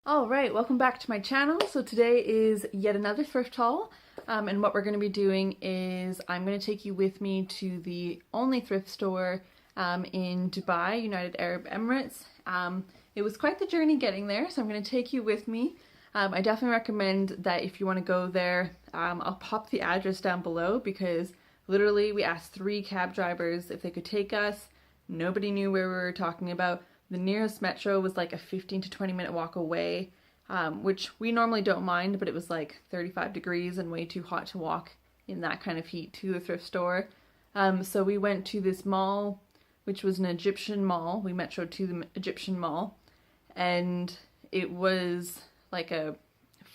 Alright, welcome back to my channel. So today is yet another thrift haul, and what we're going to be doing is I'm going to take you with me to the only thrift store in Dubai, United Arab Emirates. It was quite the journey getting there, so I'm going to take you with me. I definitely recommend that if you want to go there, I'll pop the address down below because literally we asked 3 cab drivers if they could take us. Nobody knew where we were talking about. The nearest metro was like a 15 to 20 minute walk away, which we normally don't mind, but it was like 35 degrees and way too hot to walk in that kind of heat to the thrift store. So we went to this mall, which was an Egyptian mall. We metroed to the Egyptian mall, and it was like a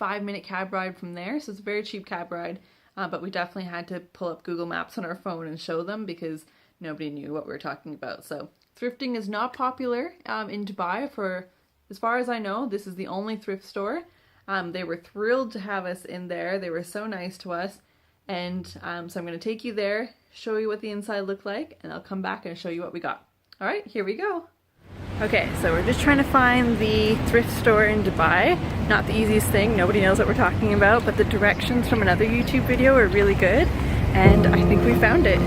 5-minute cab ride from there. So it's a very cheap cab ride, but we definitely had to pull up Google Maps on our phone and show them because nobody knew what we were talking about. So thrifting is not popular in Dubai. For as far as I know, this is the only thrift store. They were thrilled to have us in there. They were so nice to us. And so I'm going to take you there, show you what the inside looked like, and I'll come back and show you what we got. All right, here we go. Okay, so we're just trying to find the thrift store in Dubai. Not the easiest thing. Nobody knows what we're talking about, but the directions from another YouTube video are really good, and I think we found it.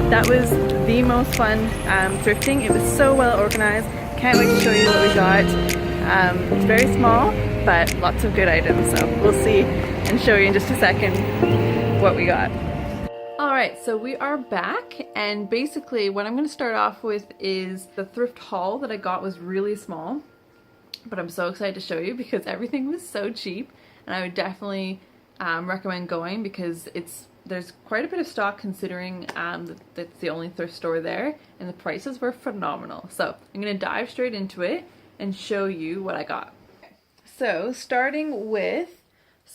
That was the most fun thrifting. It was so well organized. Can't wait to show you what we got. It's very small, but lots of good items. So we'll see and show you in just a second what we got. Alright, so we are back, and basically what I'm going to start off with is the thrift haul that I got was really small, but I'm so excited to show you because everything was so cheap, and I would definitely recommend going because there's quite a bit of stock considering that's the only thrift store there, and the prices were phenomenal. So I'm going to dive straight into it and show you what I got. So starting with,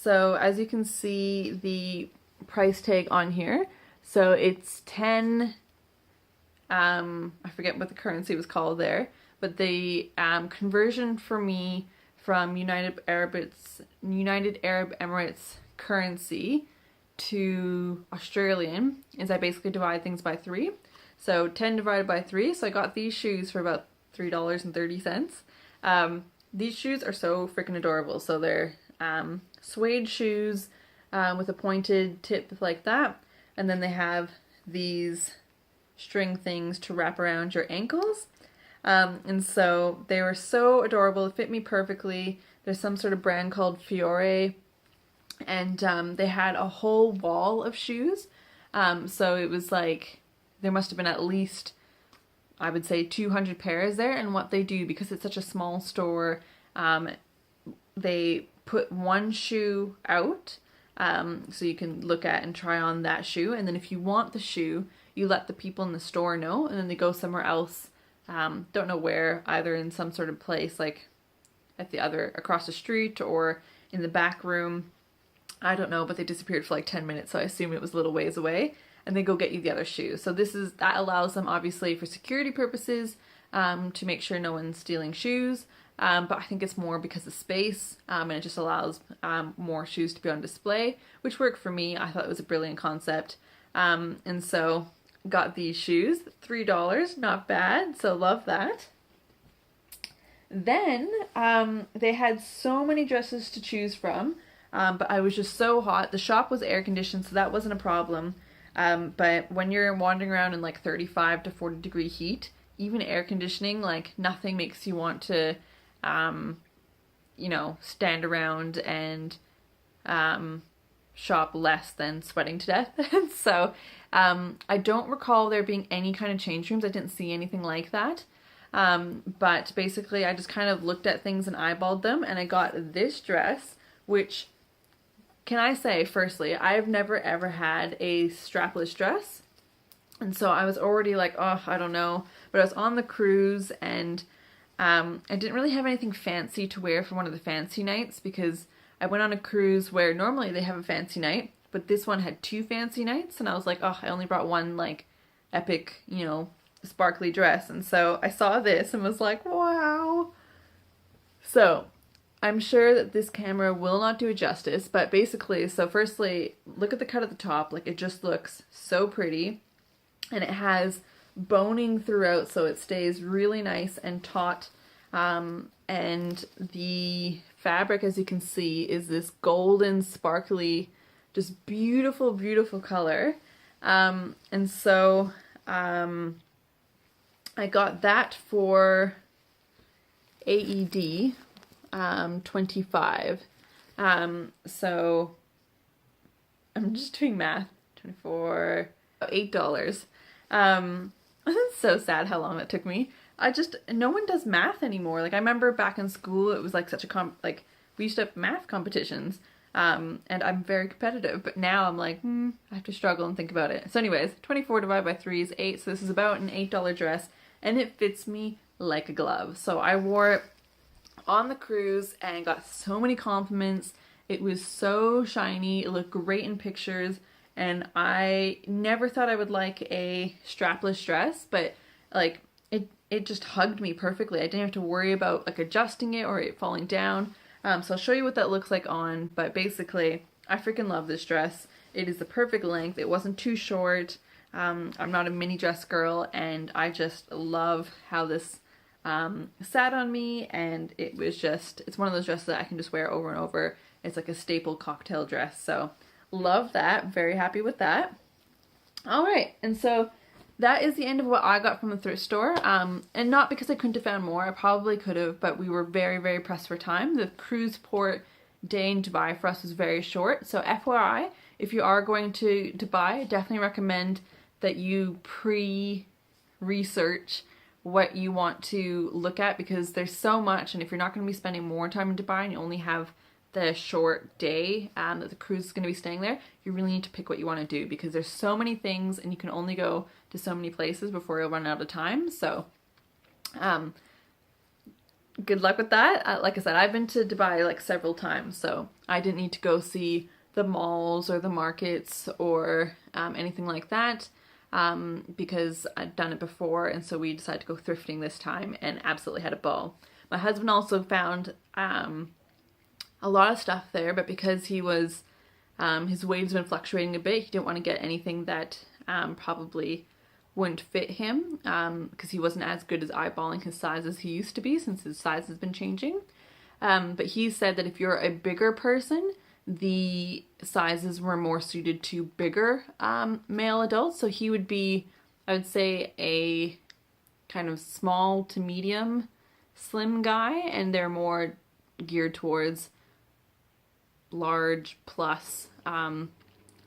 as you can see the price tag on here, so it's 10, I forget what the currency was called there, but the conversion for me from United Arab Emirates currency to Australian is I basically divide things by 3. So 10 divided by 3. So I got these shoes for about $3.30. These shoes are so freaking adorable. So they're suede shoes with a pointed tip like that. And then they have these string things to wrap around your ankles. And so they were so adorable. It fit me perfectly. There's some sort of brand called Fiore, and they had a whole wall of shoes. So it was like, there must have been at least, I would say, 200 pairs there. And what they do, because it's such a small store, they put one shoe out, so you can look at and try on that shoe. And then if you want the shoe, you let the people in the store know, and then they go somewhere else. Don't know where, either in some sort of place like at the other, across the street, or in the back room. I don't know, but they disappeared for like 10 minutes, so I assume it was a little ways away, and they go get you the other shoe. So that allows them, obviously, for security purposes, to make sure no one's stealing shoes. But I think it's more because of space, and it just allows more shoes to be on display, which worked for me. I thought it was a brilliant concept. And so got these shoes, $3, not bad, so love that. Then they had so many dresses to choose from, but I was just so hot. The shop was air conditioned, so that wasn't a problem. But when you're wandering around in like 35 to 40 degree heat, even air conditioning, like nothing makes you want to, you know, stand around and shop less than sweating to death. So I don't recall there being any kind of change rooms. I didn't see anything like that. But basically I just kind of looked at things and eyeballed them, and I got this dress, which, can I say, firstly, I've never ever had a strapless dress. And so I was already like, oh, I don't know. But I was on the cruise, and I didn't really have anything fancy to wear for one of the fancy nights, because I went on a cruise where normally they have a fancy night, but this one had 2 fancy nights, and I was like, oh, I only brought one like epic, you know, sparkly dress. And so I saw this and was like, wow. So I'm sure that this camera will not do it justice, but basically, so firstly, look at the cut at the top. Like, it just looks so pretty, and it has boning throughout, so it stays really nice and taut. And the fabric, as you can see, is this golden, sparkly, just beautiful, beautiful color. And so I got that for AED 25. So I'm just doing math. 24, $8. It's so sad how long that took me. No one does math anymore. Like, I remember back in school, it was like such a we used to have math competitions, and I'm very competitive, but now I'm like, I have to struggle and think about it. So anyways, 24 divided by 3 is 8, so this is about an $8 dress, and it fits me like a glove. So I wore it on the cruise and got so many compliments. It was so shiny, it looked great in pictures, and I never thought I would like a strapless dress, but like, it just hugged me perfectly. I didn't have to worry about like adjusting it or it falling down. So I'll show you what that looks like on, but basically I freaking love this dress. It is the perfect length. It wasn't too short. I'm not a mini dress girl, and I just love how this sat on me, and it was just, it's one of those dresses that I can just wear over and over. It's like a staple cocktail dress, so love that. Very happy with that. All right, and so that is the end of what I got from the thrift store, and not because I couldn't have found more. I probably could have, but we were very, very pressed for time. The cruise port day in Dubai for us was very short, so FYI, if you are going to Dubai, I definitely recommend that you pre-research what you want to look at, because there's so much, and if you're not going to be spending more time in Dubai and you only have the short day that the cruise is going to be staying there, you really need to pick what you want to do, because there's so many things and you can only go to so many places before you'll run out of time. So good luck with that. Like I said, I've been to Dubai like several times, so I didn't need to go see the malls or the markets or anything like that, because I'd done it before, and so we decided to go thrifting this time and absolutely had a ball. My husband also found a lot of stuff there, but because he was, his weight's been fluctuating a bit, he didn't want to get anything that probably wouldn't fit him, because he wasn't as good as eyeballing his size as he used to be, since his size has been changing. But he said that if you're a bigger person, the sizes were more suited to bigger male adults, so he would be I would say a kind of small to medium slim guy, and they're more geared towards large plus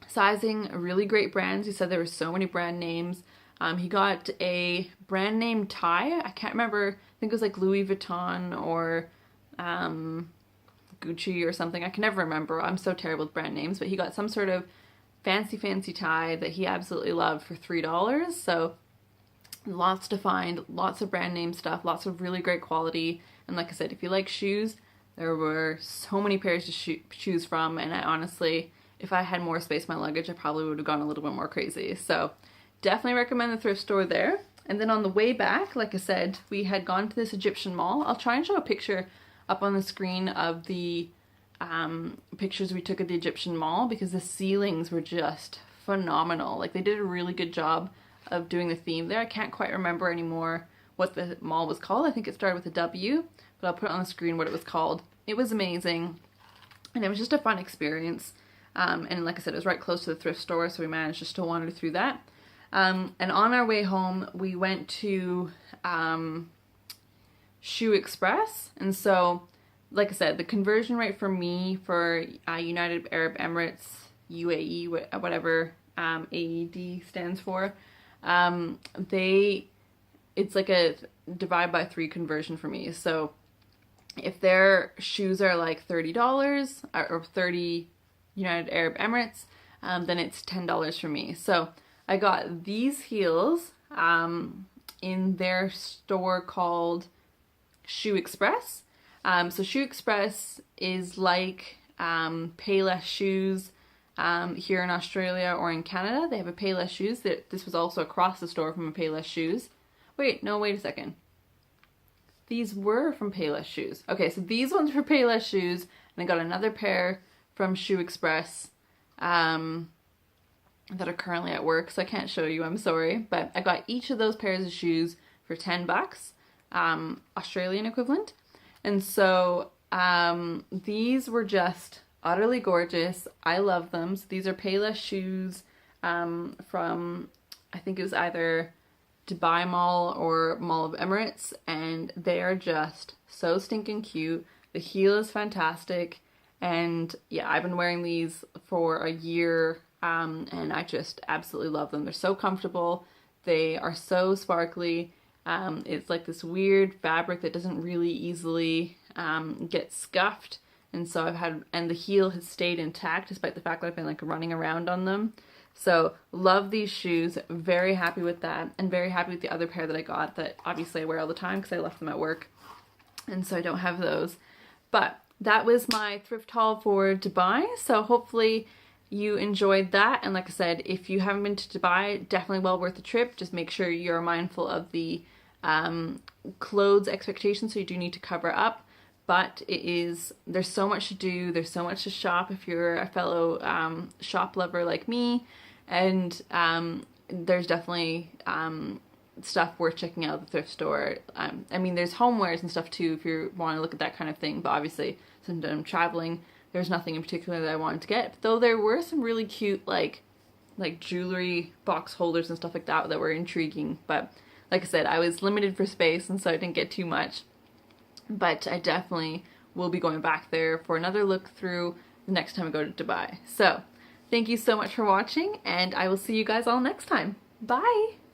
sizing. Really great brands. He said there were so many brand names. He got a brand name tie. I can't remember. I think it was like Louis Vuitton or Gucci or something. I can never remember. I'm so terrible with brand names. But he got some sort of fancy tie that he absolutely loved for $3. So lots to find, lots of brand name stuff, lots of really great quality. And like I said, if you like shoes, there were so many pairs to choose from, and I honestly, if I had more space in my luggage, I probably would have gone a little bit more crazy. So definitely recommend the thrift store there. And then on the way back, like I said, we had gone to this Egyptian mall. I'll try and show a picture up on the screen of the pictures we took at the Egyptian mall, because the ceilings were just phenomenal. Like, they did a really good job of doing the theme there. I can't quite remember anymore what the mall was called. I think it started with a W, but I'll put it on the screen what it was called. It was amazing, and it was just a fun experience. And like I said, it was right close to the thrift store, so we managed just to wander through that. And on our way home, we went to Shoe Express, and so, like I said, the conversion rate for me for United Arab Emirates, UAE, whatever AED stands for, it's like a divide by 3 conversion for me. So if their shoes are like $30 or 30 United Arab Emirates, then it's $10 for me. So I got these heels in their store called Shoe Express. So Shoe Express is like Payless shoes here in Australia or in Canada. They have a Payless shoes. This was also across the store from a Payless shoes. Wait a second. These were from Payless shoes. Okay, so these ones were Payless shoes, and I got another pair from Shoe Express that are currently at work, so I can't show you, I'm sorry. But I got each of those pairs of shoes for $10, Australian equivalent. And so these were just utterly gorgeous. I love them. So these are Payless shoes from, I think it was either Dubai Mall or Mall of Emirates, and they are just so stinking cute. The heel is fantastic, and yeah, I've been wearing these for a year, and I just absolutely love them. They're so comfortable. They are so sparkly. It's like this weird fabric that doesn't really easily get scuffed, and so and the heel has stayed intact despite the fact that I've been like running around on them. So love these shoes, very happy with that, and very happy with the other pair that I got that obviously I wear all the time because I left them at work, and so I don't have those. But that was my thrift haul for Dubai, so hopefully you enjoyed that. And like I said, if you haven't been to Dubai, definitely well worth the trip. Just make sure you're mindful of the clothes expectations, so you do need to cover up. But there's so much to do, there's so much to shop if you're a fellow shop lover like me, and there's definitely stuff worth checking out at the thrift store. I mean, there's homewares and stuff too if you want to look at that kind of thing, but obviously since I'm traveling, there's nothing in particular that I wanted to get, though there were some really cute like jewelry box holders and stuff like that that were intriguing. But like I said, I was limited for space, and so I didn't get too much. But I definitely will be going back there for another look through the next time I go to Dubai. So thank you so much for watching, and I will see you guys all next time. Bye!